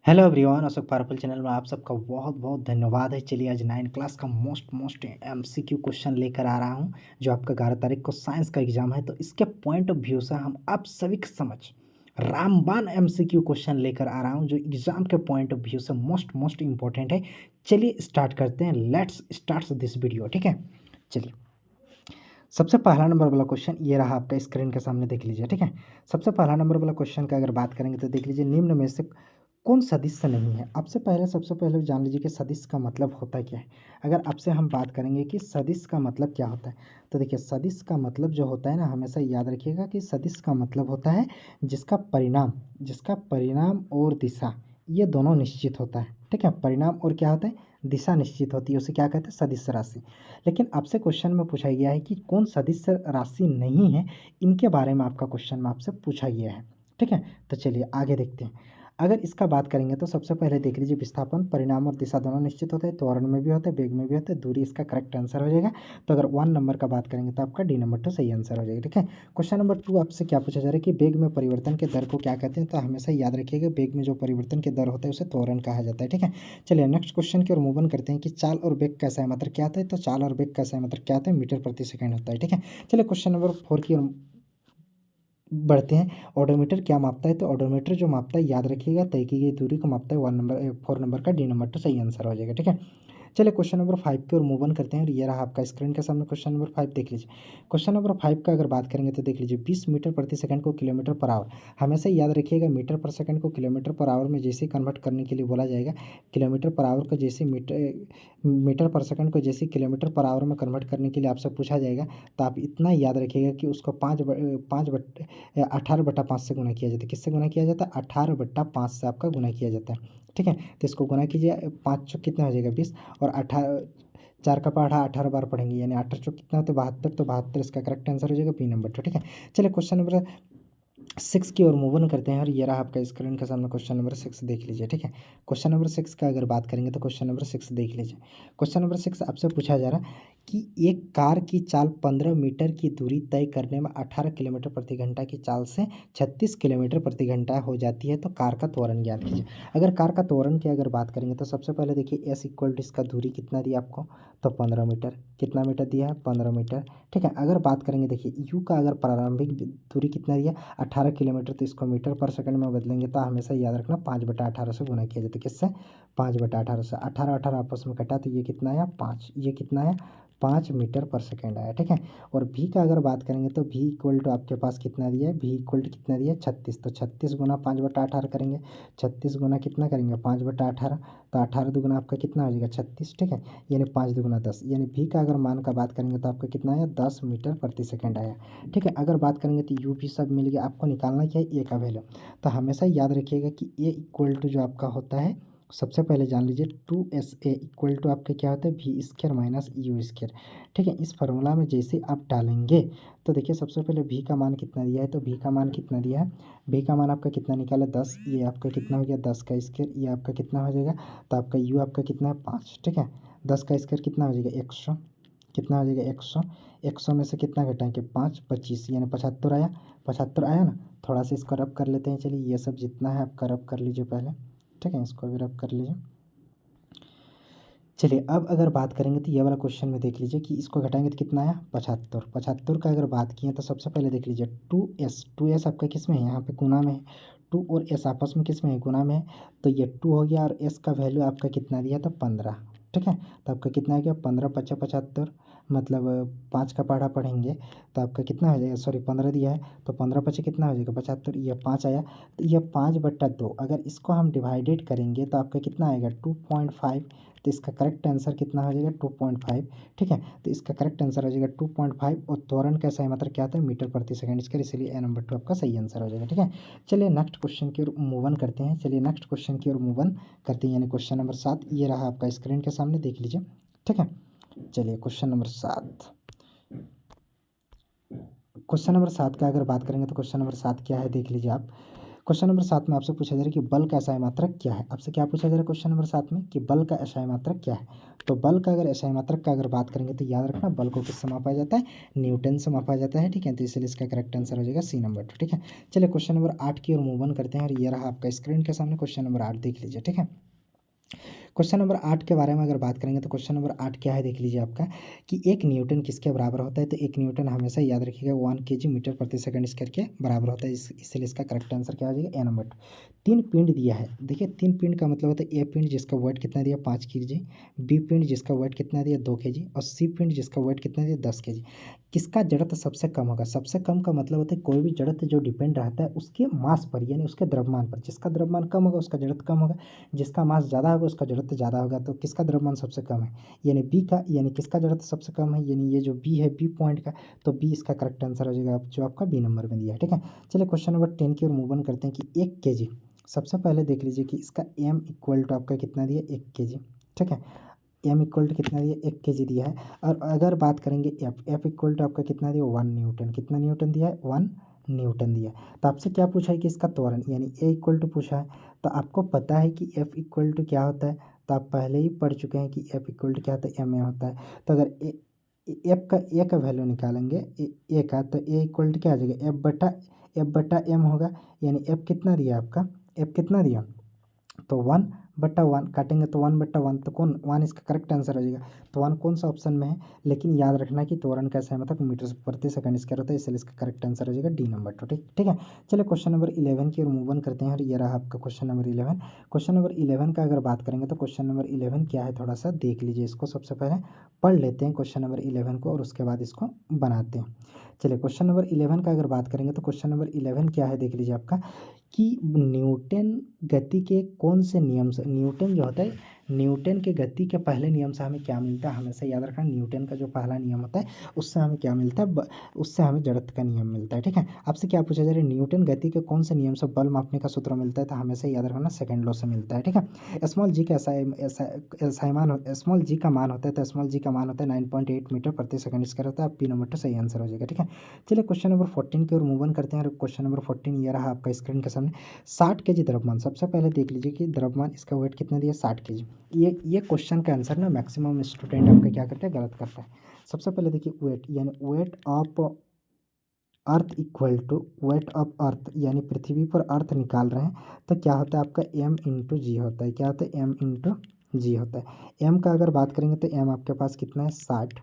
Hello everyone, Ashok powerful channel में आप सबका बहुत बहुत धन्यवाद है। चलिए आज 9 क्लास का मोस्ट एमसीक्यू क्वेश्चन लेकर आ रहा हूं, जो आपका 11 तारीख को साइंस का एग्जाम है। तो इसके पॉइंट ऑफ व्यू से हम आप सभी के समझ रामबाण एमसीक्यू क्वेश्चन लेकर आ रहा हूं, जो एग्जाम के पॉइंट ऑफ व्यू से मोस्ट इंपॉर्टेंट है। चलिए स्टार्ट करते हैं, लेट्स स्टार्ट दिस वीडियो। ठीक है, चलिए सबसे पहला नंबर वाला क्वेश्चन ये रहा, आपका स्क्रीन के सामने देख लीजिए। ठीक है, सबसे पहला नंबर वाला क्वेश्चन का अगर बात करेंगे तो देख लीजिए, निम्न में से कौन सदिश नहीं है। सबसे पहले जान लीजिए कि सदिश का मतलब होता क्या है। अगर आपसे हम बात करेंगे कि सदिश का मतलब क्या होता है, तो देखिए सदिश का मतलब जो होता है ना, हमेशा याद रखिएगा कि सदिश का मतलब होता है जिसका परिणाम और दिशा ये दोनों निश्चित होता है। ठीक है, परिणाम और क्या होता है, दिशा निश्चित होती है, उसे क्या कहते हैं, सदिश राशि। लेकिन आपसे क्वेश्चन में पूछा गया है कि कौन सदिश राशि नहीं है, इनके बारे में आपका क्वेश्चन में आपसे पूछा गया है। ठीक है, तो चलिए आगे देखते हैं। अगर इसका बात करेंगे तो सबसे पहले देख लीजिए, विस्थापन, परिणाम और दिशा दोनों निश्चित होते हैं, त्वरण में भी होते हैं, वेग में भी होते हैं, दूरी इसका करेक्ट आंसर हो जाएगा। तो अगर 1 नंबर का बात करेंगे तो आपका डी नंबर 2 सही आंसर हो जाएगा। ठीक है, क्वेश्चन नंबर 2 आपसे क्या पूछा जा रहा है कि वेग में परिवर्तन के दर को क्या कहते हैं। तो हमेशा याद रखिएगा, वेग में जो परिवर्तन के दर होता है उसे त्वरण कहा जाता है। ठीक है, चलिए नेक्स्ट क्वेश्चन की ओर मूव ऑन करते हैं कि चाल और वेग कैसा है, मतलब क्या आता है। तो चाल और वेग कैसा है, मतलब क्या आता है, मीटर प्रति सेकंड होता है। ठीक है, चलिए क्वेश्चन नंबर 4 की ओर बढ़ते हैं। ऑडोमीटर क्या मापता है। तो ऑडोमीटर जो मापता है, याद रखिएगा, तय की गई दूरी को मापता है। 4 नंबर का डी नंबर 2 सही आंसर हो जाएगा। ठीक है, चलिए क्वेश्चन नंबर 5 की ओर मूव ऑन करते हैं, और ये रहा आपका स्क्रीन के सामने क्वेश्चन नंबर 5 देख लीजिए। क्वेश्चन नंबर 5 का अगर बात करेंगे तो देख लीजिए, 20 मीटर प्रति सेकंड को किलोमीटर पर आवर। हमेशा याद रखिएगा, मीटर पर सेकंड को किलोमीटर पर आवर में जैसे कन्वर्ट करने के लिए बोला जाएगा, किलोमीटर पर आवर को जैसे मीटर पर सेकंड को जैसे किलोमीटर पर आवर में कन्वर्ट करने के लिए आपसे पूछा जाएगा, तो आप इतना याद रखिएगा कि उसको 18/5 से गुना किया जाता है। किससे गुना किया जाता है, 18/5 से आपका गुना किया जाता है। ठीक है, तो इसको गुना कीजिए, 5 चौक कितना हो जाएगा 20, और 4 का पढ़ा 18 बार पढ़ेंगे, यानी 18 चौक कितना, तो 72, तो 72 इसका करेक्ट आंसर हो जाएगा, बी नंबर 2। ठीक है, चलिए क्वेश्चन नंबर 6 की ओर मूव ऑन करते हैं, और ये रहा आपका स्क्रीन के सामने क्वेश्चन नंबर 6 देख लीजिए। ठीक है, क्वेश्चन नंबर 6 का अगर बात करेंगे तो क्वेश्चन नंबर 6 देख लीजिए। क्वेश्चन नंबर 6 आपसे पूछा जा रहा है कि एक कार की चाल 15 मीटर की दूरी तय करने में 18 किलोमीटर प्रति घंटा की चाल से 36 किलोमीटर प्रति घंटा हो जाती है, तो कार का त्वरण ज्ञात कीजिए। अगर कार का त्वरण की अगर बात करेंगे तो सबसे पहले देखिए, एस इक्वल टू इसका दूरी कितना दिया आपको, तो 15 मीटर। कितना मीटर दिया है, 15 मीटर। ठीक है, अगर बात करेंगे देखिए, यू का अगर प्रारंभिक दूरी कितना दिया, 18 किलोमीटर, तो इसको मीटर पर सेकंड में बदलेंगे तो हमेशा याद रखना 5/18 से गुना किया जाता है। किससे, 5/18 से। 18 आपस में कटा तो ये कितना आया, 5। ये कितना है, 5 मीटर पर सेकंड आया। ठीक है, और भी का अगर बात करेंगे तो भी इक्वल टू आपके पास कितना दिया है, भी इक्वल टू कितना दिया है, 36। तो 36 गुना 5/18 करेंगे, 36 गुना कितना करेंगे, 5/18, तो 18 दुगुना आपका कितना हो जाएगा, 36। ठीक है, यानी 5 दुगुना 10, यानी भी का अगर मान का बात करेंगे तो आपका कितना आया, 10 मीटर प्रति सेकंड आया। ठीक है, अगर बात करेंगे तो यू भी सब मिल गया, आपको निकालना क्या है, ए का वैल्यू। तो हमेशा याद रखिएगा कि ए इक्वल टू जो आपका होता है, सबसे पहले जान लीजिए 2SA इक्वल टू आपका क्या होता है, भी स्क्र माइनस यू स्क्र। ठीक है, इस फार्मूला में जैसे आप डालेंगे तो देखिए, सबसे पहले भी का मान कितना दिया है, तो भी का मान कितना दिया है, भी का मान आपका कितना निकाला, 10। ये आपका कितना हो गया, 10 का स्क्र, ये आपका कितना हो जाएगा, तो आपका यू आपका कितना है, 5। ठीक है, 10 का स्क्र कितना हो जाएगा, 100। कितना हो जाएगा, 100। 100 में से कितना घटाएंगे, 5, 25, यानी 75 आया। 75 आया ना, थोड़ा सा इसको रब कर लेते हैं। चलिए, ये सब जितना है आपका रब कर लीजिए पहले। ठीक है, इसको भी रब कर लीजिए। चलिए, अब अगर बात करेंगे तो ये वाला क्वेश्चन में देख लीजिए कि इसको घटाएंगे तो कितना आया, 75। 75 का अगर बात किए तो सबसे पहले देख लीजिए, 2S आपका किस में है, यहाँ पे गुना में है। 2 और S आपस में किस में है, गुना में है। तो ये 2 हो गया, और S का वैल्यू आपका कितना दिया था, 15। ठीक है, तो आपका कितना आ गया, 15 पचा 75, मतलब 5 का पढ़ा पढ़ेंगे तो आपका कितना हो जाएगा, सॉरी 15 दिया है, तो 15 पचे कितना हो जाएगा, 75। ये 5 आया, तो ये 5/2, अगर इसको हम डिवाइडेड करेंगे तो आपका कितना आएगा, 2.5। तो इसका करेक्ट आंसर कितना हो जाएगा, 2.5। ठीक है, तो इसका करेक्ट आंसर हो जाएगा 2.5, और त्वरण कैसा है, मतलब क्या आता है, मीटर प्रति सेकंड इसका, इसलिए ए नंबर 2 आपका सही आंसर हो जाएगा। ठीक है, चलिए नेक्स्ट क्वेश्चन की ओर मूव ऑन करते हैं। चलिए नेक्स्ट क्वेश्चन की ओर मूव ऑन करते हैं, यानी क्वेश्चन नंबर 7 ये रहा आपका स्क्रीन के सामने देख लीजिए। ठीक है, चलिए क्वेश्चन नंबर 7, क्वेश्चन नंबर 7 का अगर बात करेंगे तो क्वेश्चन नंबर 7 क्या है देख लीजिए आप। क्वेश्चन नंबर 7 में आपसे पूछा जा रहा है कि बल का SI मात्रक क्या है। आपसे क्या पूछा जा रहा है क्वेश्चन नंबर 7 में कि बल का SI मात्रक क्या है। तो बल का अगर SI मात्रक का अगर बात करेंगे तो याद रखना बल को किससे मापा जाता है, न्यूटन से मापा जाता है। ठीक है, तो इसलिए इसका करेक्ट आंसर हो जाएगा सी नंबर 2। ठीक है, चलिए क्वेश्चन नंबर 8 की ओर मूव ऑन करते हैं और ये रहा आपका स्क्रीन के सामने क्वेश्चन नंबर 8 देख लीजिए। ठीक है, क्वेश्चन नंबर 8 के बारे में अगर बात करेंगे तो क्वेश्चन नंबर 8 क्या है देख लीजिए आपका कि एक न्यूटन किसके बराबर होता है। तो एक न्यूटन हमेशा याद रखिएगा 1 kg मीटर प्रति सेकंड स्क्वायर के बराबर होता है। इसलिए इसका करेक्ट आंसर क्या हो जाएगा, ए नंबर 2। 3 पिंड दिया है, देखिए 3 पिंड का मतलब होता है ए पिंड जिसका वेट कितना दिया 5 kg, बी पिंड जिसका वेट कितना दिया 2 kg और सी पिंड जिसका वेट कितना दिया 10 kg। किसका जड़त्व सबसे कम होगा। सबसे कम का मतलब होता है कोई भी जड़त्व जो डिपेंड रहता है उसके मास पर यानी उसके द्रव्यमान पर। जिसका द्रव्यमान कम होगा उसका जड़त्व कम होगा, जिसका मास ज़्यादा होगा उसका जड़त्व ज़्यादा होगा। तो किसका द्रव्यमान सबसे कम है, यानी बी का, यानी किसका जड़त्व सबसे कम है, यानी ये जो बी है बी पॉइंट का। तो बी इसका करेक्ट आंसर हो जाएगा जो आपका बी नंबर में दिया है। ठीक है, चलिए क्वेश्चन नंबर 10 की ओर मूव ऑन करते हैं कि 1 kg, सबसे पहले देख लीजिए कि इसका एम इक्वल टू आपका कितना दिया 1 kg। ठीक है, एम इक्वल टू कितना दिया 1 kg दिया है। और अगर बात करेंगे एफ इक्वल टू आपका कितना दिया 1 न्यूटन। कितना न्यूटन दिया है 1 न्यूटन दिया है। तो आपसे क्या पूछा है कि इसका त्वरण यानी ए इक्वल टू पूछा है। तो आपको पता है कि एफ इक्वल टू क्या होता है, तो आप पहले ही पढ़ चुके हैं कि एफ इक्वल टू क्या होता है एम ए होता है। तो अगर एफ का ए का वैल्यू निकालेंगे ए का, तो ए इक्वल टू क्या आ जाएगा एफ बटा एम होगा। यानी एफ कितना दिया आपका, एफ कितना दिया तो 1/1 काटेंगे तो 1/1, तो कौन 1 इसका करेक्ट आंसर हो जाएगा। तो 1 कौन सा ऑप्शन में है, लेकिन याद रखना कि त्वरण कैसा है मतलब मीटर प्रति सेकंड स्क्वायर होता है। इसलिए इसका करेक्ट आंसर हो जाएगा डी नंबर 2। ठीक है, चलिए क्वेश्चन नंबर 11 की ओर मूव ऑन करते हैं और ये रहा आपका क्वेश्चन नंबर 11। क्वेश्चन नंबर 11 का अगर बात करेंगे तो क्वेश्चन नंबर 11 क्या है थोड़ा सा देख लीजिए। इसको सबसे पहले पढ़ लेते हैं क्वेश्चन नंबर 11 को और उसके बाद इसको बनाते हैं। चलिए क्वेश्चन नंबर 11 का अगर बात करेंगे तो क्वेश्चन नंबर 11 क्या है देख लीजिए आपका कि न्यूटन गति के कौन से नियम से, न्यूटन जो होता है न्यूटन के गति के पहले नियम से हमें क्या मिलता है। हमेशा याद रखना न्यूटन का जो पहला नियम होता है उससे हमें क्या मिलता है, उससे हमें जड़त्व का नियम मिलता है। ठीक है, आपसे क्या पूछा जा रहा है न्यूटन गति के कौन से नियम से बल मापने का सूत्र मिलता है। तो हमेशा याद रखना सेकंड लॉ से मिलता है। ठीक है, स्मॉल जी का स्मॉल जी का मान होता है, तो स्मॉल जी का मान होता है 9.8 मीटर प्रति सेकंड स्क्वायर होता है। पी नंबर 2 सही आंसर हो जाएगा। ठीक है, चलिए क्वेश्चन नंबर 14 की ओर मूव ऑन करते हैं और क्वेश्चन नंबर 14 ये रहा आपका स्क्रीन के सामने। 60 kg द्रव्यमान, सबसे पहले देख लीजिए कि द्रव्यमान इसका वेट कितना दिया 60 kg। ये क्वेश्चन का आंसर ना मैक्सिमम स्टूडेंट आपका क्या करते हैं गलत करता है। सबसे पहले देखिए वेट यानी weight of earth equal to weight of earth, यानी पृथ्वी पर अर्थ निकाल रहे हैं तो क्या होता है आपका एम इंटू जी होता है। क्या होता है एम इंटू जी होता है। एम का अगर बात करेंगे तो एम आपके पास कितना है 60।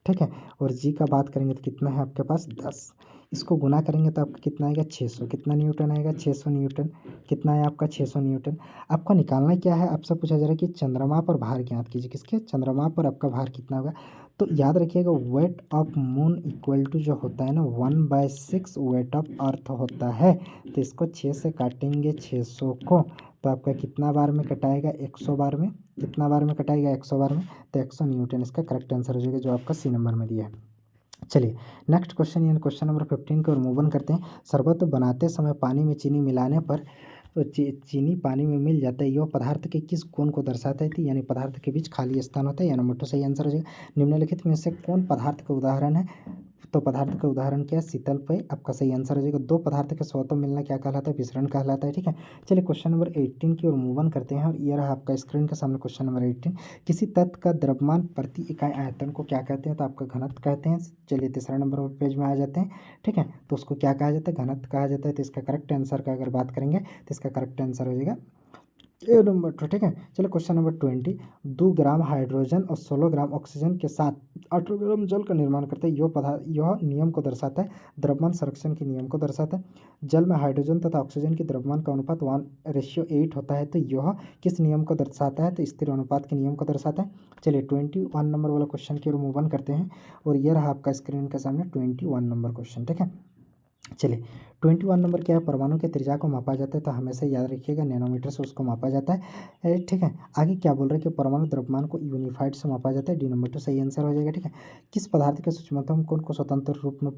ठीक है, और जी का बात करेंगे तो कितना है आपके पास 10। इसको गुना करेंगे तो आपका कितना आएगा 600। कितना न्यूटन आएगा 600 न्यूटन। कितना है आपका 600 न्यूटन। आपको निकालना क्या है, आपसे पूछा जा रहा है कि चंद्रमा पर भार ज्ञात कीजिए। किसके, चंद्रमा पर आपका भार कितना होगा। तो याद रखिएगा weight of moon equal to जो होता है ना 1/6 वेट ऑफ अर्थ होता है। तो इसको 6 से काटेंगे 600 को, तो आपका कितना बार में कटाएगा 100 बार में। कितना बार में कटाएगा 100 बार में, तो 100 न्यूटन इसका करेक्ट आंसर हो जाएगा जो आपका सी नंबर में दिया है। चलिए नेक्स्ट क्वेश्चन यानी क्वेश्चन नंबर 15 की ओर मूव ऑन करते हैं। शरबत बनाते समय पानी में चीनी मिलाने पर तो चीनी पानी में मिल जाता है, यह पदार्थ के किस गुण को दर्शाता है। यानी पदार्थ के बीच खाली स्थान होता है, या नंबर 2 सही आंसर हो जाएगा। निम्नलिखित में से कौन पदार्थ का उदाहरण है। तो पदार्थ का उदाहरण क्या है, शीतल पेय आपका सही आंसर हो जाएगा। दो पदार्थ के स्वतः मिलना क्या कहलाता है, विसरण कहलाता है। ठीक है, चलिए क्वेश्चन नंबर 18 की ओर मूव ऑन करते हैं और ये रहा आपका स्क्रीन के सामने क्वेश्चन नंबर 18। किसी तत्व का द्रव्यमान प्रति इकाई आयतन को क्या कहते हैं, तो आपका घनत्व कहते हैं। चलिए तीसरा नंबर पेज में आ जाते हैं। ठीक है, तो उसको क्या कहा जाता है, घनत्व कहा जाता है। तो इसका करेक्ट आंसर का अगर बात करेंगे तो इसका करेक्ट आंसर हो जाएगा ए नंबर 2। ठीक है, चलो क्वेश्चन नंबर 20। 2 ग्राम हाइड्रोजन और 16 ग्राम ऑक्सीजन के साथ 18 ग्राम जल का निर्माण करता है। यह नियम को दर्शाता है, द्रव्यमान संरक्षण के नियम को दर्शाता है। जल में हाइड्रोजन तथा ऑक्सीजन के द्रव्यमान का अनुपात 1:8 होता है। तो यह किस नियम को दर्शाता है, तो स्थिर अनुपात के नियम को दर्शाता है। चलिए 21 नंबर वाला क्वेश्चन की ओर मूव ऑन करते हैं और यह रहा आपका स्क्रीन के सामने 21 नंबर क्वेश्चन। ठीक है, चलिए 21 नंबर क्या है, परमाणु के त्रिज्या को मापा जाता है। तो हमेशा याद रखिएगा नैनोमीटर से उसको मापा जाता है। ठीक है, आगे क्या बोल रहे हैं कि परमाणु द्रव्यमान को यूनिफाइड से मापा जाता है। डी नंबर 2 सही आंसर हो जाएगा। ठीक है, किस पदार्थ के सूक्ष्मतम कोण को स्वतंत्र रूप में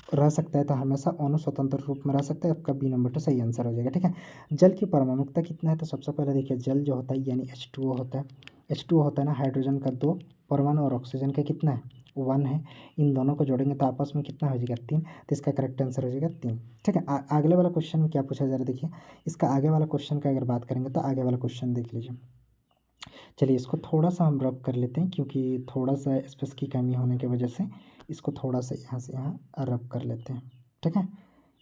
रह सकता है, तो हमेशा अणु स्वतंत्र रूप में रह सकता है। आपका बी नंबर 2 सही आंसर हो जाएगा। ठीक है, जल की परमाणुकता कितना है, तो सबसे पहले देखिए जल जो होता है यानी H2O होता है। H2O होता है ना, हाइड्रोजन का 2 परमाणु और ऑक्सीजन का कितना है 1 है, इन दोनों को जोड़ेंगे तो आपस में कितना हो जाएगा 3, तो इसका करेक्ट आंसर हो जाएगा 3। ठीक है, अगले वाला क्वेश्चन में क्या पूछा जा रहा है देखिए, इसका आगे वाला क्वेश्चन का अगर बात करेंगे तो आगे वाला क्वेश्चन देख लीजिए। चलिए इसको थोड़ा सा हम रब कर लेते हैं, क्योंकि थोड़ा सा स्पेस की कमी होने की वजह से इसको थोड़ा सा यहाँ से यहाँ रब कर लेते हैं। ठीक है,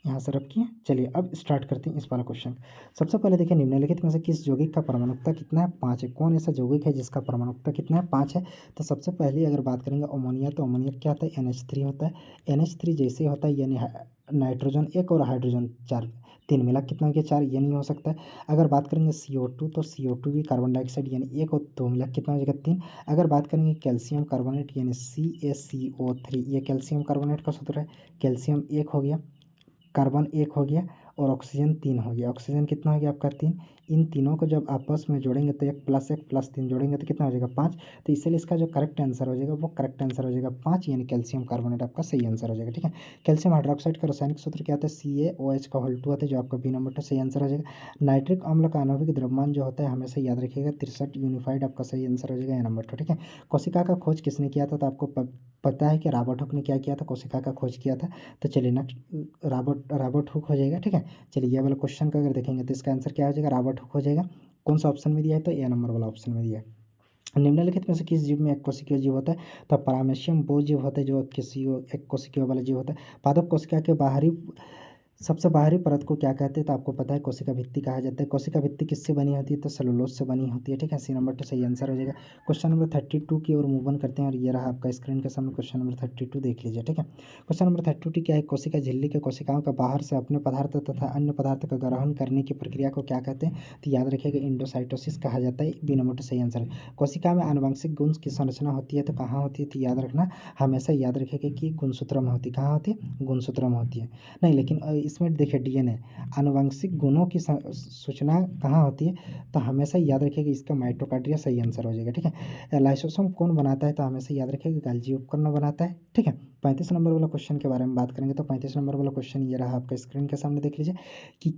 यहाँ से रब किए। चलिए अब स्टार्ट करते हैं इस वाला क्वेश्चन। सबसे पहले देखिए, निम्नलिखित में से किस यौगिक का परमाणुकता कितना है? 5 है। कौन ऐसा यौगिक है जिसका परमाणुकता कितना है? 5 है। तो सबसे पहले अगर बात करेंगे अमोनिया, तो अमोनिया क्या होता है? NH3 होता है। NH3 जैसे होता है, यानी नाइट्रोजन 1 और हाइड्रोजन 4, 3 मिला कितना हो गया? 4, ये नहीं हो सकता है। अगर बात करेंगे CO2, तो CO2 भी कार्बन डाइऑक्साइड, यानी 1 और 2 मिला कितना हो जाएगा? 3। अगर बात करेंगे कैल्शियम कार्बोनेट, यानी CaCO3, ये कैल्शियम कार्बोनेट का सूत्र है। कैल्शियम 1 हो गया, कार्बन 1 हो गया और ऑक्सीजन 3 हो गया। ऑक्सीजन कितना हो गया आपका? 3। इन तीनों को जब आपस में जोड़ेंगे तो 1+1+3 जोड़ेंगे तो कितना हो जाएगा? 5। तो इसलिए इसका जो करेक्ट आंसर हो जाएगा वो करेक्ट आंसर हो जाएगा 5, यानी कैल्शियम कार्बोनेट आपका सही आंसर हो जाएगा। ठीक है, कैल्शियम हाइड्रोक्साइड का रासायनिक सूत्र क्या होता है? CaOH का होल 2 आता है, जो आपका बी नंबर तो सही आंसर हो जाएगा। नाइट्रिक अम्ल का आणविक द्रव्यमान जो होता है हमेशा याद रखिएगा 63 यूनिफाइड, आपका सही आंसर हो जाएगा ए नंबर। तो ठीक है, कोशिका का खोज किसने किया था? तो आपको पता है कि रॉबर्ट हुक ने क्या किया था? कोशिका का खोज किया था। तो चलिए नेक्स्ट रॉबर्ट हुक हो जाएगा। ठीक है, चलिए ये वाला क्वेश्चन का अगर देखेंगे तो इसका आंसर क्या हो जाएगा? रॉबर्ट हुक हो जाएगा। कौन सा ऑप्शन में दिया है? तो ए नंबर वाला ऑप्शन में दिया है। निम्नलिखित में से किस जीव में एक कोशिकीय जीव होता है? तो पैरामेशियम वो जीव होता है जो किसी एक कोशिकीय वाला जीव होता है। पादप कोशिका के बाहरी सबसे बाहरी परत को क्या कहते हैं? तो आपको पता है कोशिका भित्ति कहा जाता है। कोशिका भित्ति किससे बनी होती है? तो सेलुलोज से बनी होती है। ठीक है, सी नंबर तो सही आंसर हो जाएगा। क्वेश्चन नंबर 32 की ओर मूव ऑन करते हैं और ये रहा आपका स्क्रीन के सामने क्वेश्चन नंबर 32, देख लीजिए। ठीक है, क्वेश्चन नंबर 32 क्या है? कोशिका झिल्ली के कोशिकाओं का बाहर से अपने पदार्थ तथा अन्य पदार्थ का ग्रहण करने की प्रक्रिया को क्या कहते हैं? तो याद रखिएगा इंडोसाइटोसिस कहा जाता है। बी नंबर तो सही आंसर है। कोशिका में आनुवंशिक गुण की संरचना होती है तो कहाँ होती है? तो याद रखना, हमेशा याद रखिएगा कि गुणसूत्र में होती है। कहाँ होती है? गुणसूत्र में होती है। नहीं, लेकिन इसमें देखिए DNA आनुवंशिक गुणों की सूचना कहाँ होती है? तो हमेशा याद रखिएगा इसका माइटोकॉन्ड्रिया सही आंसर हो जाएगा। ठीक है, लाइसोसोम कौन बनाता है? तो हमेशा याद रखिएगा गाल्जी उपकरण बनाता है। ठीक है, 35 नंबर वाला क्वेश्चन के बारे में बात करेंगे तो 35 नंबर वाला क्वेश्चन ये रहा आपका स्क्रीन के सामने, देख लीजिए कि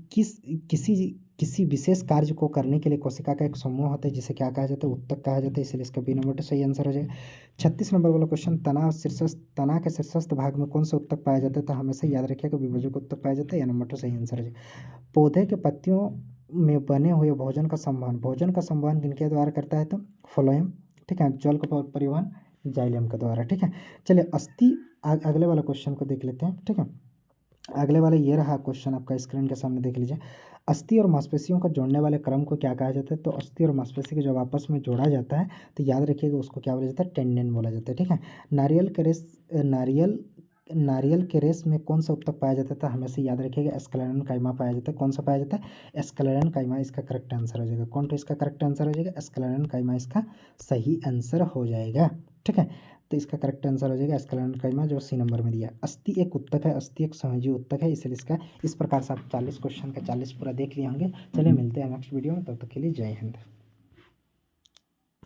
किसी विशेष कार्य को करने के लिए कोशिका का एक समूह होता है जिसे क्या कहा जाता है? उत्तक कहा जाता है। इसलिए इसका बी नंबर तो सही आंसर हो जाएगा। 36 नंबर वाला क्वेश्चन, तना के शीर्षस्थ भाग में कौन सा उत्तक पाया जाता है? तो हमेशा याद रखिएगा विभाजक उत्तक पाया जाता है। या नंबर तो सही आंसर हो जाएगा। पौधे के पत्तियों में बने हुए भोजन का संवहन किनके द्वारा करता है? तो फ्लोएम। ठीक है, जल का परिवहन जाइलम के द्वारा। ठीक है, चलिए अगले वाला क्वेश्चन को देख लेते हैं। ठीक है, अगले वाला ये रहा क्वेश्चन आपका स्क्रीन के सामने, देख लीजिए। अस्थि और मांसपेशियों को जोड़ने वाले क्रम को क्या कहा जाता है? तो अस्थि और मांसपेशी को जब आपस में जोड़ा जाता है तो याद रखिएगा उसको क्या बोला जाता है? टेंडन बोला जाता है। ठीक है, नारियल के रेस में कौन सा उत्तक पाया जाता है? तो हमेशा याद रखिएगा एस्क्लेरन काइमा पाया जाता है। कौन सा पाया जाता है? एस्क्लेरन काइमा इसका करेक्ट आंसर हो जाएगा। कौन तो इसका करेक्ट आंसर हो जाएगा? एस्क्लेरन काइमा इसका सही आंसर हो जाएगा। ठीक है, तो इसका करेक्ट आंसर हो जाएगा एस्क्लेरन काइमा, जो सी नंबर में दिया है। अस्थि एक उत्तक है, अस्थि एक संयोजी उत्तक है, इसलिए इसका इस प्रकार से आप 40 क्वेश्चन का 40 पूरा देख लिए होंगे। चलिए मिलते हैं नेक्स्ट वीडियो में, तब तक के लिए जय हिंद।